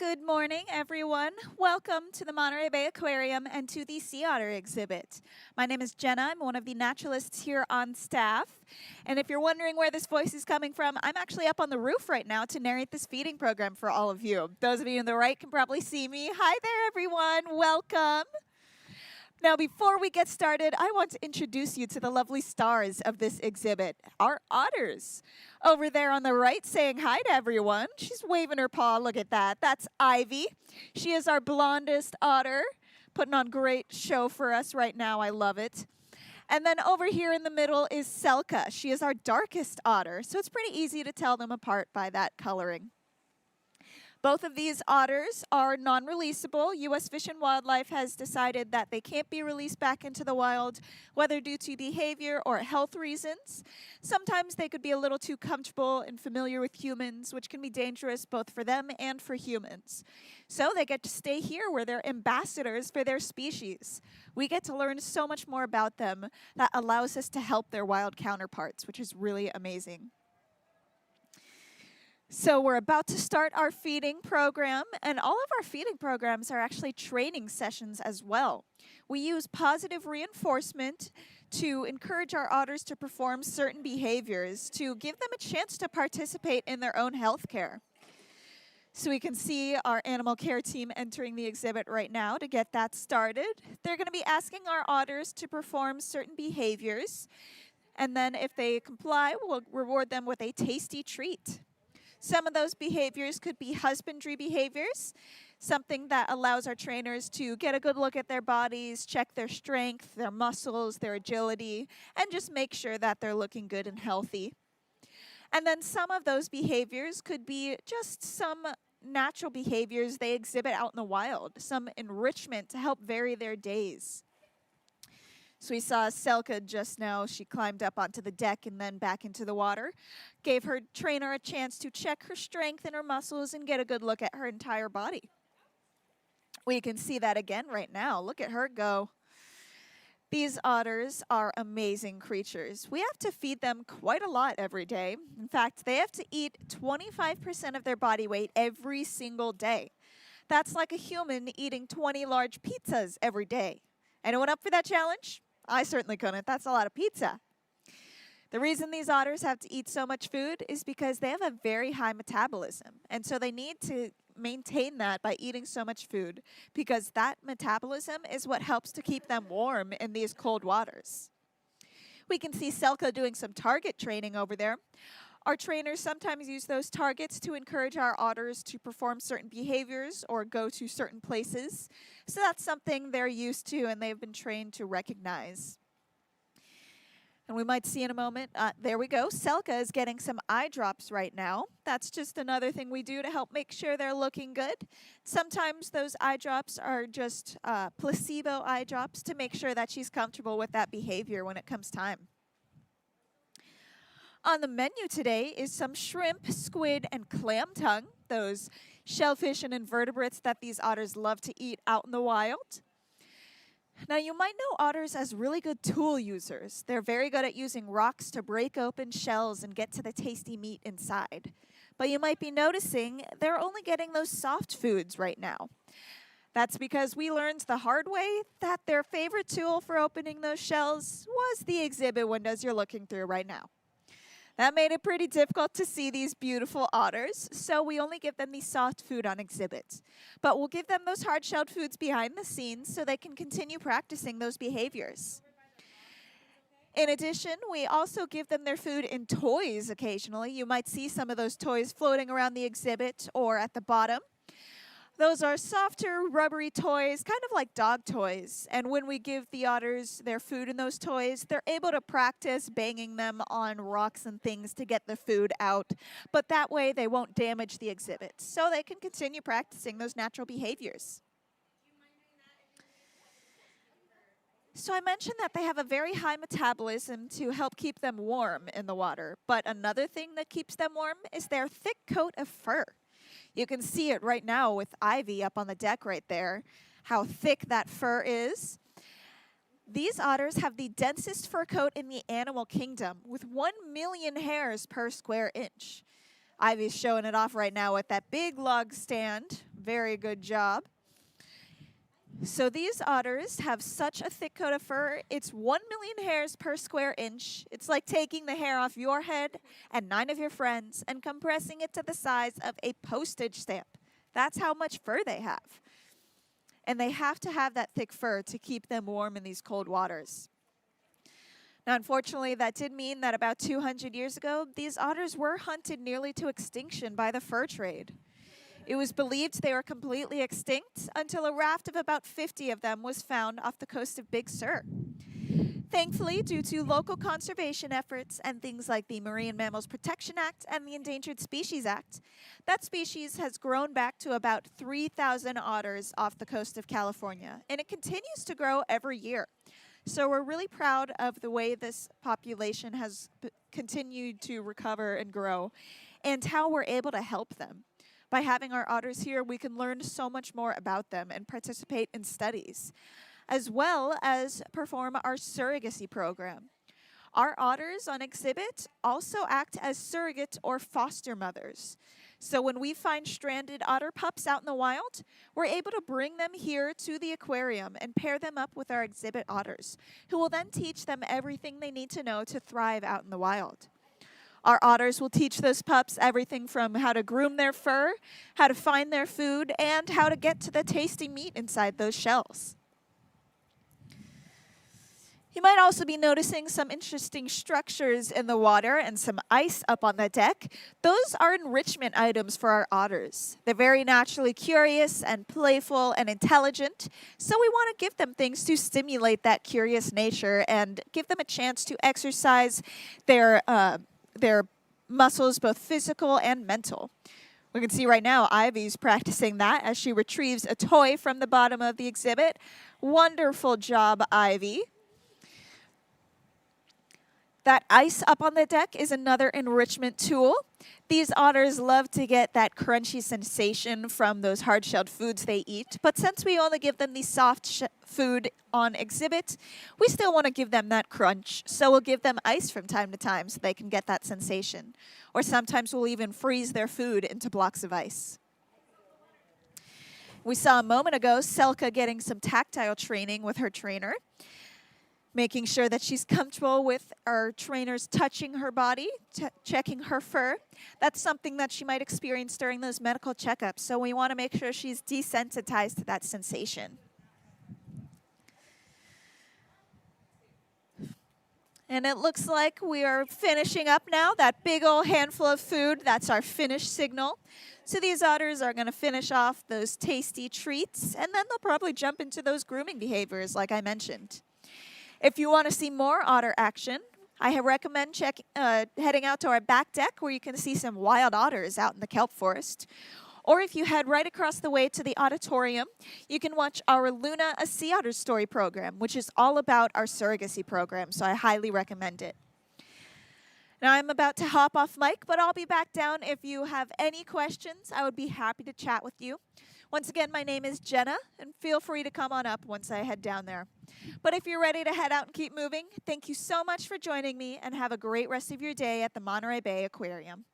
Good morning, everyone. Welcome to the Monterey Bay Aquarium and to the Sea Otter exhibit. My name is Jenna. I'm one of the naturalists here on staff. And if you're wondering where this voice is coming from, I'm actually up on the roof right now to narrate this feeding program for all of you. Those of you on the right can probably see me. Hi there, everyone. Welcome. Now, before we get started, I want to introduce you to the lovely stars of this exhibit, our otters. Over there on the right saying hi to everyone. She's waving her paw. Look at that. That's Ivy. She is our blondest otter, putting on great show for us right now. I love it. And then over here in the middle is Selka. She is our darkest otter, so it's pretty easy to tell them apart by that coloring. Both of these otters are non-releasable. U.S. Fish and Wildlife has decided that they can't be released back into the wild, whether due to behavior or health reasons. Sometimes they could be a little too comfortable and familiar with humans, which can be dangerous both for them and for humans. So they get to stay here where they're ambassadors for their species. We get to learn so much more about them that allows us to help their wild counterparts, which is really amazing. So we're about to start our feeding program, and all of our feeding programs are actually training sessions as well. We use positive reinforcement to encourage our otters to perform certain behaviors, to give them a chance to participate in their own health care. So we can see our animal care team entering the exhibit right now to get that started. They're going to be asking our otters to perform certain behaviors, and then if they comply, we'll reward them with a tasty treat. Some of those behaviors could be husbandry behaviors, something that allows our trainers to get a good look at their bodies, check their strength, their muscles, their agility, and just make sure that they're looking good and healthy. And then some of those behaviors could be just some natural behaviors they exhibit out in the wild, some enrichment to help vary their days. So we saw Selka just now. She climbed up onto the deck and then back into the water. Gave her trainer a chance to check her strength and her muscles and get a good look at her entire body. We can see that again right now. Look at her go. These otters are amazing creatures. We have to feed them quite a lot every day. In fact, they have to eat 25% of their body weight every single day. That's like a human eating 20 large pizzas every day. Anyone up for that challenge? I certainly couldn't. That's a lot of pizza. The reason these otters have to eat so much food is because they have a very high metabolism. And so they need to maintain that by eating so much food, because that metabolism is what helps to keep them warm in these cold waters. We can see Selka doing some target training over there. Our trainers sometimes use those targets to encourage our otters to perform certain behaviors or go to certain places. So that's something they're used to and they've been trained to recognize. And we might see in a moment, there we go. Selka is getting some eye drops right now. That's just another thing we do to help make sure they're looking good. Sometimes those eye drops are just placebo eye drops to make sure that she's comfortable with that behavior when it comes time. On the menu today is some shrimp, squid, and clam tongue, those shellfish and invertebrates that these otters love to eat out in the wild. Now, you might know otters as really good tool users. They're very good at using rocks to break open shells and get to the tasty meat inside. But you might be noticing they're only getting those soft foods right now. That's because we learned the hard way that their favorite tool for opening those shells was the exhibit windows you're looking through right now. That made it pretty difficult to see these beautiful otters, so we only give them the soft food on exhibit. But we'll give them those hard-shelled foods behind the scenes so they can continue practicing those behaviors. In addition, we also give them their food in toys occasionally. You might see some of those toys floating around the exhibit or at the bottom. Those are softer, rubbery toys, kind of like dog toys. And when we give the otters their food in those toys, they're able to practice banging them on rocks and things to get the food out. But that way, they won't damage the exhibit. So they can continue practicing those natural behaviors. So I mentioned that they have a very high metabolism to help keep them warm in the water. But another thing that keeps them warm is their thick coat of fur. You can see it right now with Ivy up on the deck right there, how thick that fur is. These otters have the densest fur coat in the animal kingdom, with 1 million hairs per square inch. Ivy's showing it off right now with that big log stand. Very good job. So these otters have such a thick coat of fur, it's 1 million hairs per square inch. It's like taking the hair off your head and 9 of your friends and compressing it to the size of a postage stamp. That's how much fur they have. And they have to have that thick fur to keep them warm in these cold waters. Now, unfortunately, that did mean that about 200 years ago, these otters were hunted nearly to extinction by the fur trade. It was believed they were completely extinct until a raft of about 50 of them was found off the coast of Big Sur. Thankfully, due to local conservation efforts and things like the Marine Mammals Protection Act and the Endangered Species Act, that species has grown back to about 3,000 otters off the coast of California, and it continues to grow every year. So we're really proud of the way this population has continued to recover and grow and how we're able to help them. By having our otters here, we can learn so much more about them and participate in studies, as well as perform our surrogacy program. Our otters on exhibit also act as surrogate or foster mothers. So when we find stranded otter pups out in the wild, we're able to bring them here to the aquarium and pair them up with our exhibit otters, who will then teach them everything they need to know to thrive out in the wild. Our otters will teach those pups everything from how to groom their fur, how to find their food, and how to get to the tasty meat inside those shells. You might also be noticing some interesting structures in the water and some ice up on the deck. Those are enrichment items for our otters. They're very naturally curious and playful and intelligent, so we want to give them things to stimulate that curious nature and give them a chance to exercise their muscles, both physical and mental. We can see right now Ivy's practicing that as she retrieves a toy from the bottom of the exhibit. Wonderful job, Ivy. That ice up on the deck is another enrichment tool. These otters love to get that crunchy sensation from those hard-shelled foods they eat, but since we only give them the soft food on exhibit, we still want to give them that crunch, so we'll give them ice from time to time so they can get that sensation. Or sometimes we'll even freeze their food into blocks of ice. We saw a moment ago Selka getting some tactile training with her trainer, making sure that she's comfortable with our trainers touching her body, checking her fur. That's something that she might experience during those medical checkups, so we want to make sure she's desensitized to that sensation. And it looks like we are finishing up now. That big old handful of food, that's our finish signal. So these otters are going to finish off those tasty treats, and then they'll probably jump into those grooming behaviors like I mentioned. If you want to see more otter action, I recommend heading out to our back deck where you can see some wild otters out in the kelp forest. Or if you head right across the way to the auditorium, you can watch our Luna, a Sea Otter Story program, which is all about our surrogacy program, so I highly recommend it. Now I'm about to hop off mic, but I'll be back down if you have any questions. I would be happy to chat with you. Once again, my name is Jenna, and feel free to come on up once I head down there. But if you're ready to head out and keep moving, thank you so much for joining me, and have a great rest of your day at the Monterey Bay Aquarium.